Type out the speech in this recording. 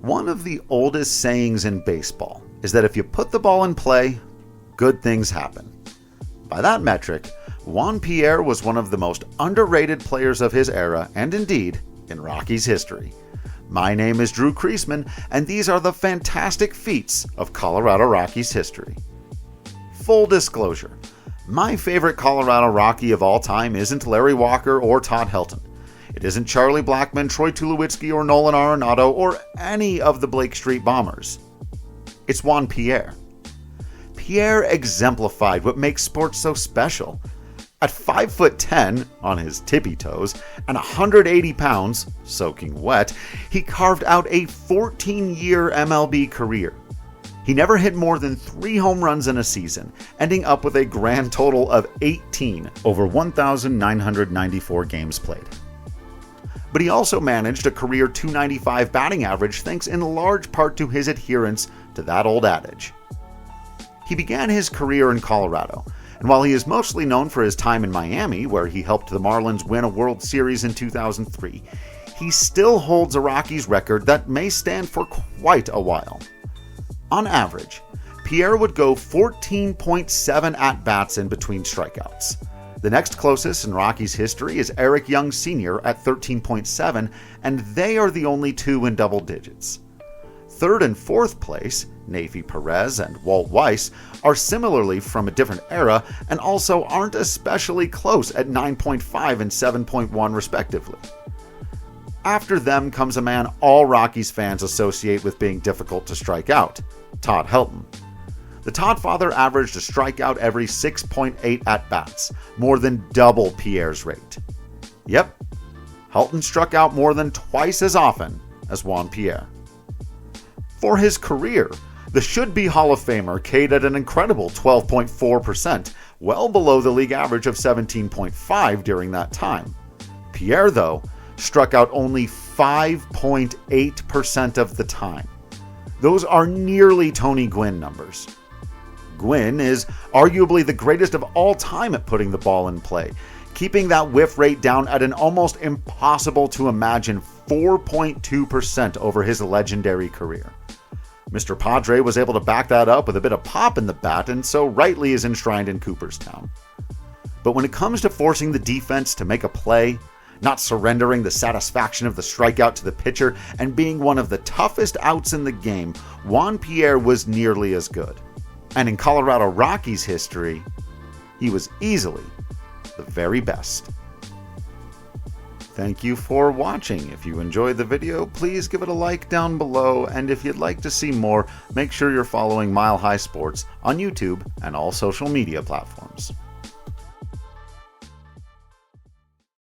One of the oldest sayings in baseball is that if you put the ball in play, good things happen. By that metric, Juan Pierre was one of the most underrated players of his era and indeed in Rockies history. My name is Drew Creasman, and these are the fantastic feats of Colorado Rockies history. Full disclosure, my favorite Colorado Rocky of all time isn't Larry Walker or Todd Helton. It isn't Charlie Blackmon, Troy Tulowitzki, or Nolan Arenado, or any of the Blake Street Bombers. It's Juan Pierre. Pierre exemplified what makes sports so special. At 5'10" on his tippy toes and 180 pounds, soaking wet, he carved out a 14-year MLB career. He never hit more than 3 home runs in a season, ending up with a grand total of 18 over 1,994 games played. But he also managed a career .295 batting average thanks in large part to his adherence to that old adage. He began his career in Colorado, and while he is mostly known for his time in Miami, where he helped the Marlins win a World Series in 2003, he still holds a Rockies record that may stand for quite a while. On average, Pierre would go 14.7 at-bats in between strikeouts. The next closest in Rockies history is Eric Young Sr. at 13.7, and they are the only two in double digits. Third and fourth place, Navy Perez and Walt Weiss, are similarly from a different era and also aren't especially close at 9.5 and 7.1 respectively. After them comes a man all Rockies fans associate with being difficult to strike out, Todd Helton. The Todd father averaged a strikeout every 6.8 at-bats, more than double Pierre's rate. Yep, Helton struck out more than twice as often as Juan Pierre. For his career, the should-be Hall of Famer K'd at an incredible 12.4%, well below the league average of 17.5 during that time. Pierre, though, struck out only 5.8% of the time. Those are nearly Tony Gwynn numbers. Gwynn is arguably the greatest of all time at putting the ball in play, keeping that whiff rate down at an almost impossible to imagine 4.2% over his legendary career. Mr. Padre was able to back that up with a bit of pop in the bat, and so rightly is enshrined in Cooperstown. But when it comes to forcing the defense to make a play, not surrendering the satisfaction of the strikeout to the pitcher, and being one of the toughest outs in the game, Juan Pierre was nearly as good. And in Colorado Rockies history, he was easily the very best. Thank you for watching. If you enjoyed the video, please give it a like down below, and if you'd like to see more, make sure you're following Mile High Sports on YouTube and all social media platforms.